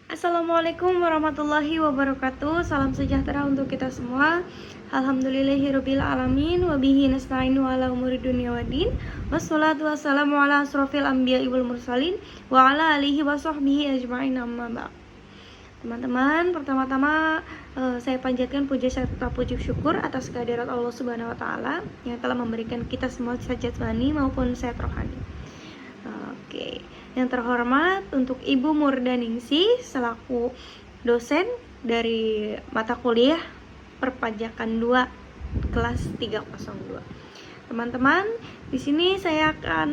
Assalamualaikum warahmatullahi wabarakatuh. Salam sejahtera untuk kita semua. Alhamdulillahirabbil alamin wa bihi nasta'inu ala umuri dunya waddin. Wassalatu wassalamu ala asrofil anbiya'i wal mursalin wa ala alihi wa sahbihi ajma'in, amma ba'd. Teman-teman, pertama-tama saya panjatkan puja serta puji syukur atas kehadirat Allah Subhanahu wa taala yang telah memberikan kita semua sehat jasmani maupun sehat rohani. Oke, yang terhormat untuk Ibu Murdaningsih selaku dosen dari mata kuliah Perpajakan 2 kelas 302. Teman-teman, di sini saya akan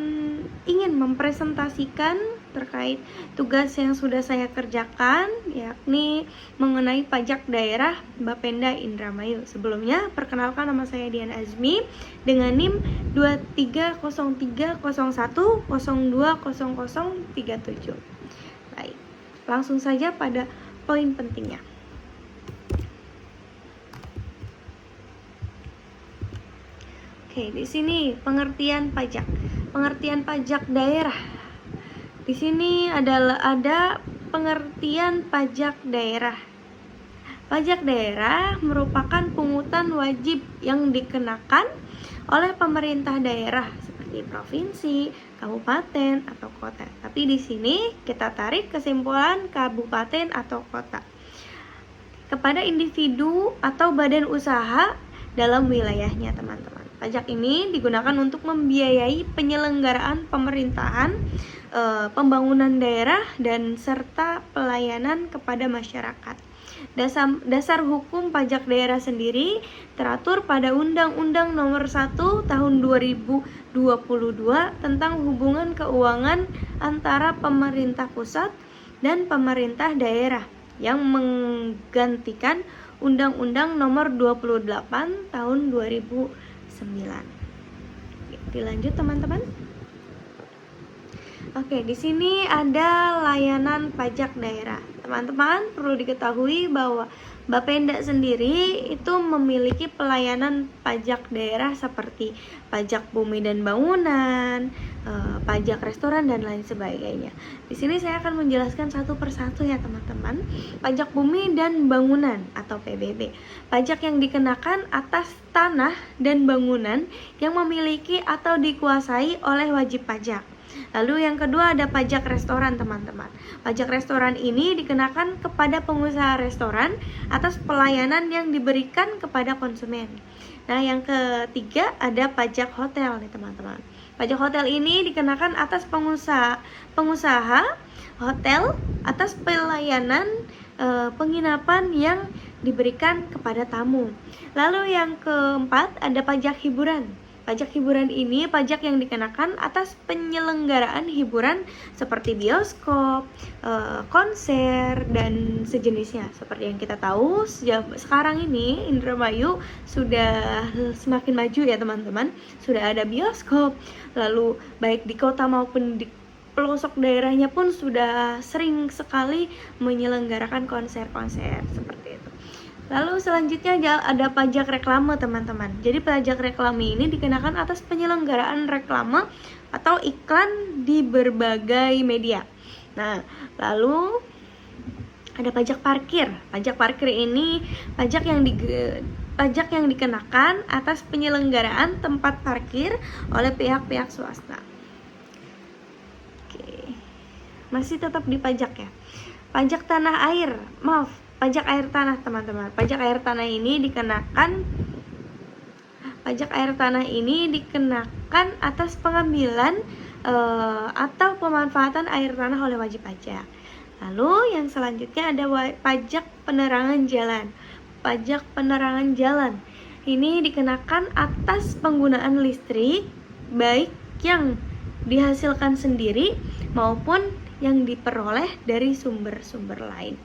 ingin mempresentasikan terkait tugas yang sudah saya kerjakan, yakni mengenai pajak daerah Bapenda Indramayu. Sebelumnya, perkenalkan, nama saya Dian Azmi dengan NIM 230301020037. Baik, langsung saja pada poin pentingnya. Oke, di sini pengertian pajak. Pengertian pajak daerah. Di sini ada pengertian pajak daerah. Pajak daerah merupakan pungutan wajib yang dikenakan oleh pemerintah daerah seperti provinsi, kabupaten, atau kota. Tapi di sini kita tarik kesimpulan kabupaten atau kota kepada individu atau badan usaha dalam wilayahnya, teman-teman. Pajak ini digunakan untuk membiayai penyelenggaraan pemerintahan, pembangunan daerah, dan serta pelayanan kepada masyarakat. Dasar hukum pajak daerah sendiri teratur pada Undang-Undang Nomor 1 Tahun 2022 tentang hubungan keuangan antara pemerintah pusat dan pemerintah daerah yang menggantikan Undang-Undang Nomor 28 Tahun 2009. Dilanjut, teman-teman. Oke, di sini ada layanan pajak daerah. Teman-teman, perlu diketahui bahwa Bapenda sendiri itu memiliki pelayanan pajak daerah seperti pajak bumi dan bangunan, pajak restoran, dan lain sebagainya. Di sini saya akan menjelaskan satu persatu ya, teman-teman. Pajak bumi dan bangunan atau PBB. Pajak yang dikenakan atas tanah dan bangunan yang memiliki atau dikuasai oleh wajib pajak. Lalu yang kedua ada pajak restoran, teman-teman. Pajak restoran ini dikenakan kepada pengusaha restoran atas pelayanan yang diberikan kepada konsumen. Nah, yang ketiga ada pajak hotel nih, teman-teman. Pajak hotel ini dikenakan atas pengusaha hotel atas pelayanan penginapan yang diberikan kepada tamu. Lalu yang keempat ada pajak hiburan. Pajak hiburan ini pajak yang dikenakan atas penyelenggaraan hiburan seperti bioskop, konser, dan sejenisnya. Seperti yang kita tahu, sekarang ini Indramayu sudah semakin maju ya, teman-teman. Sudah ada bioskop, lalu baik di kota maupun di pelosok daerahnya pun sudah sering sekali menyelenggarakan konser-konser seperti itu. Lalu selanjutnya ada pajak reklame, teman-teman. Jadi pajak reklame ini dikenakan atas penyelenggaraan reklame atau iklan di berbagai media. Nah, lalu ada pajak parkir. Pajak parkir ini pajak yang dikenakan atas penyelenggaraan tempat parkir oleh pihak-pihak swasta. Oke. Masih tetap di pajak ya. Pajak tanah air. Pajak air tanah, teman-teman. Pajak air tanah ini dikenakan atas pengambilan atau pemanfaatan air tanah oleh wajib pajak. Lalu yang selanjutnya ada pajak penerangan jalan. Pajak penerangan jalan ini dikenakan atas penggunaan listrik, baik yang dihasilkan sendiri maupun yang diperoleh dari sumber-sumber lain.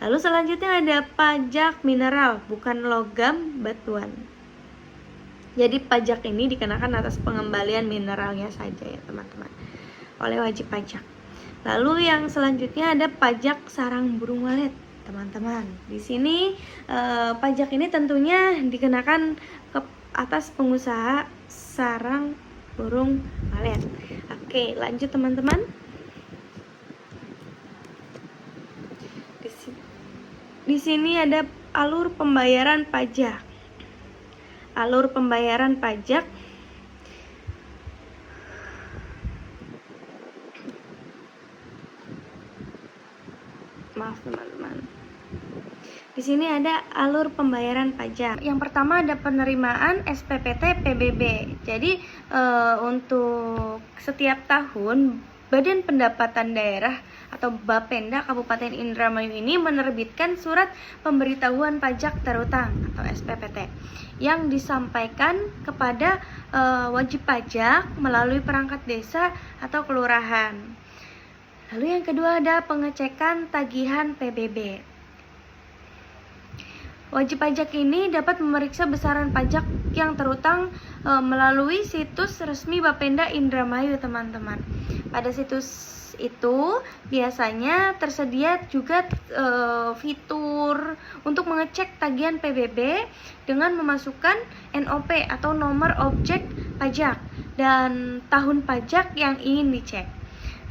Lalu selanjutnya ada pajak mineral, bukan logam batuan. Jadi pajak ini dikenakan atas pengembalian mineralnya saja ya, teman-teman, oleh wajib pajak. Lalu yang selanjutnya ada pajak sarang burung walet, teman-teman. Di sini pajak ini tentunya dikenakan ke atas pengusaha sarang burung walet. Oke, lanjut, teman-teman. Di sini ada alur pembayaran pajak. Alur pembayaran pajak teman-teman. Di sini ada alur pembayaran pajak. Yang pertama ada penerimaan SPPT PBB. Jadi untuk setiap tahun Badan Pendapatan Daerah atau Bapenda Kabupaten Indramayu ini menerbitkan surat pemberitahuan pajak terutang atau SPPT yang disampaikan kepada wajib pajak melalui perangkat desa atau kelurahan. Lalu yang kedua ada pengecekan tagihan PBB. Wajib pajak ini dapat memeriksa besaran pajak yang terutang melalui situs resmi Bapenda Indramayu, teman-teman. Pada situs itu biasanya tersedia juga fitur untuk mengecek tagihan PBB dengan memasukkan NOP atau nomor objek pajak dan tahun pajak yang ingin dicek.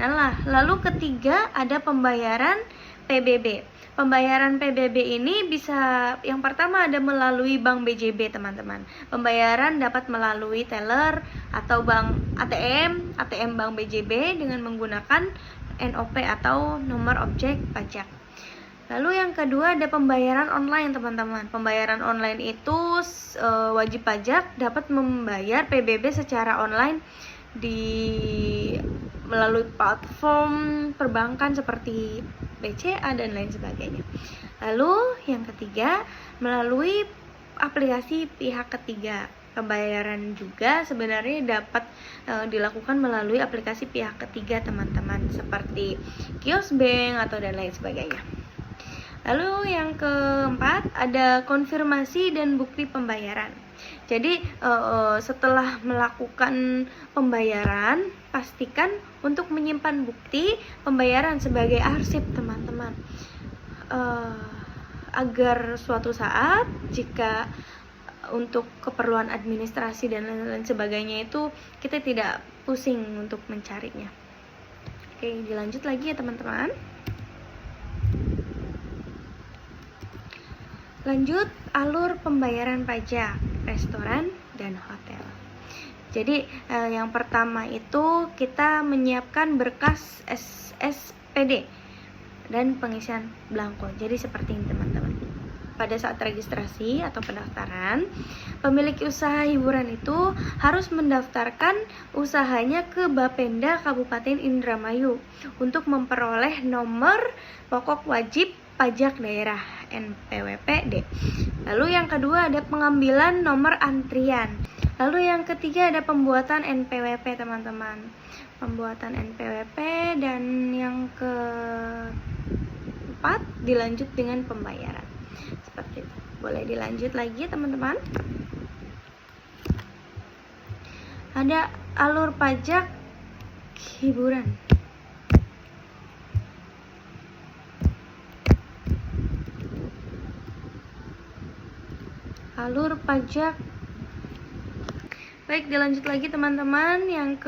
Nah, lalu ketiga ada pembayaran PBB. Pembayaran PBB ini bisa, yang pertama ada melalui Bank BJB, teman-teman. Pembayaran dapat melalui teller atau bank ATM Bank BJB dengan menggunakan NOP atau nomor objek pajak. Lalu yang kedua ada pembayaran online, teman-teman. Pembayaran online itu wajib pajak dapat membayar PBB secara online melalui platform perbankan seperti BCA dan lain sebagainya. Lalu yang ketiga melalui aplikasi pihak ketiga. Pembayaran juga sebenarnya dapat dilakukan melalui aplikasi pihak ketiga, teman-teman, seperti kios bank atau dan lain sebagainya. Lalu yang keempat ada konfirmasi dan bukti pembayaran. Jadi setelah melakukan pembayaran, pastikan untuk menyimpan bukti pembayaran sebagai arsip, teman-teman, agar suatu saat jika untuk keperluan administrasi dan lain-lain sebagainya itu kita tidak pusing untuk mencarinya. Oke, dilanjut lagi ya, teman-teman. Lanjut alur pembayaran pajak restoran dan hotel. Jadi yang pertama itu kita menyiapkan berkas SSPD dan pengisian belangko. Jadi seperti ini, teman-teman. Pada saat registrasi atau pendaftaran, pemilik usaha hiburan itu harus mendaftarkan usahanya ke Bapenda Kabupaten Indramayu untuk memperoleh nomor pokok wajib pajak daerah NPWP-D. Lalu yang kedua ada pengambilan nomor antrian. Lalu yang ketiga ada pembuatan NPWP, teman-teman. Pembuatan NPWP, dan yang keempat dilanjut dengan pembayaran. Seperti itu. Boleh dilanjut lagi, teman-teman. Ada alur pajak hiburan. Alur pajak. Baik, dilanjut lagi, teman-teman. Yang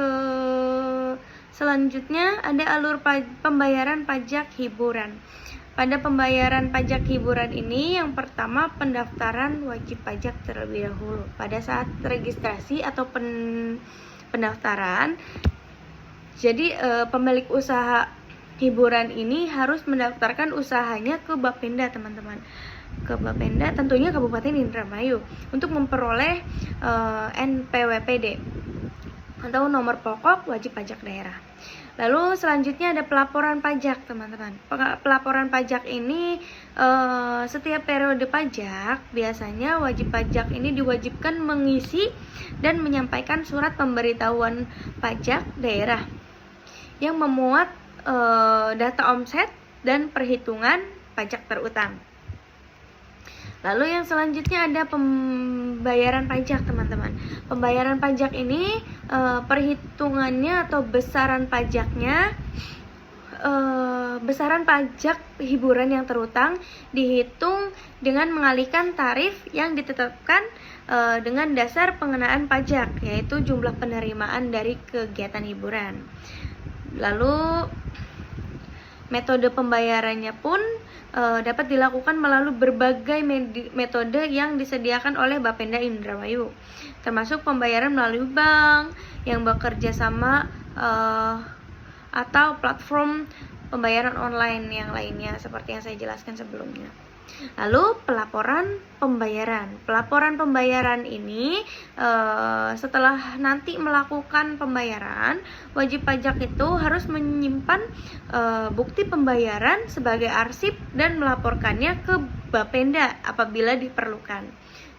selanjutnya ada alur pembayaran pajak hiburan. Pada pembayaran pajak hiburan ini, yang pertama pendaftaran wajib pajak terlebih dahulu. Pada saat registrasi atau pendaftaran, jadi pemilik usaha hiburan ini harus mendaftarkan usahanya ke Bapenda, teman-teman. Ke Bapenda tentunya Kabupaten Indramayu untuk memperoleh NPWP-D atau nomor pokok wajib pajak daerah. Lalu selanjutnya ada pelaporan pajak, teman-teman. Pelaporan pajak ini setiap periode pajak biasanya wajib pajak ini diwajibkan mengisi dan menyampaikan surat pemberitahuan pajak daerah yang memuat data omset dan perhitungan pajak terutang. Lalu yang selanjutnya ada pembayaran pajak, teman-teman. Pembayaran pajak ini perhitungannya atau besaran pajaknya, besaran pajak hiburan yang terutang dihitung dengan mengalihkan tarif yang ditetapkan dengan dasar pengenaan pajak, yaitu jumlah penerimaan dari kegiatan hiburan. Lalu Metode pembayarannya pun dapat dilakukan melalui berbagai metode yang disediakan oleh Bapenda Indramayu, termasuk pembayaran melalui bank yang bekerja sama atau platform pembayaran online yang lainnya seperti yang saya jelaskan sebelumnya. Lalu pelaporan pembayaran. Pelaporan pembayaran ini setelah nanti melakukan pembayaran, wajib pajak itu harus menyimpan bukti pembayaran sebagai arsip dan melaporkannya ke Bapenda apabila diperlukan.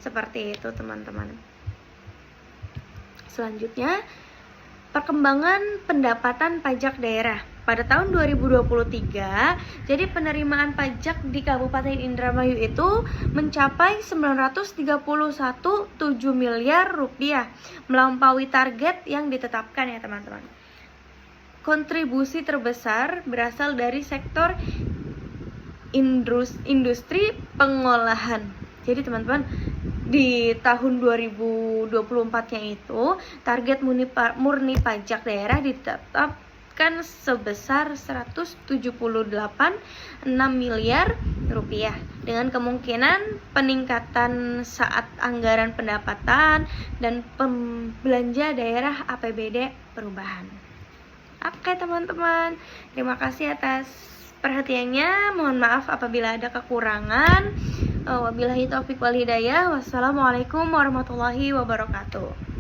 Seperti itu teman-teman. Selanjutnya, perkembangan pendapatan pajak daerah. Pada tahun 2023, jadi penerimaan pajak di Kabupaten Indramayu itu mencapai 931,7 miliar rupiah, melampaui target yang ditetapkan ya teman-teman. Kontribusi terbesar berasal dari sektor industri pengolahan. Jadi teman-teman, di tahun 2024-nya itu target murni pajak daerah ditetapkan sebesar 178,6 miliar rupiah dengan kemungkinan peningkatan saat anggaran pendapatan dan belanja daerah APBD perubahan. Oke teman-teman, terima kasih atas perhatiannya. Mohon maaf apabila ada kekurangan. Wabillahi taufiq wal hidayah. Wassalamualaikum warahmatullahi wabarakatuh.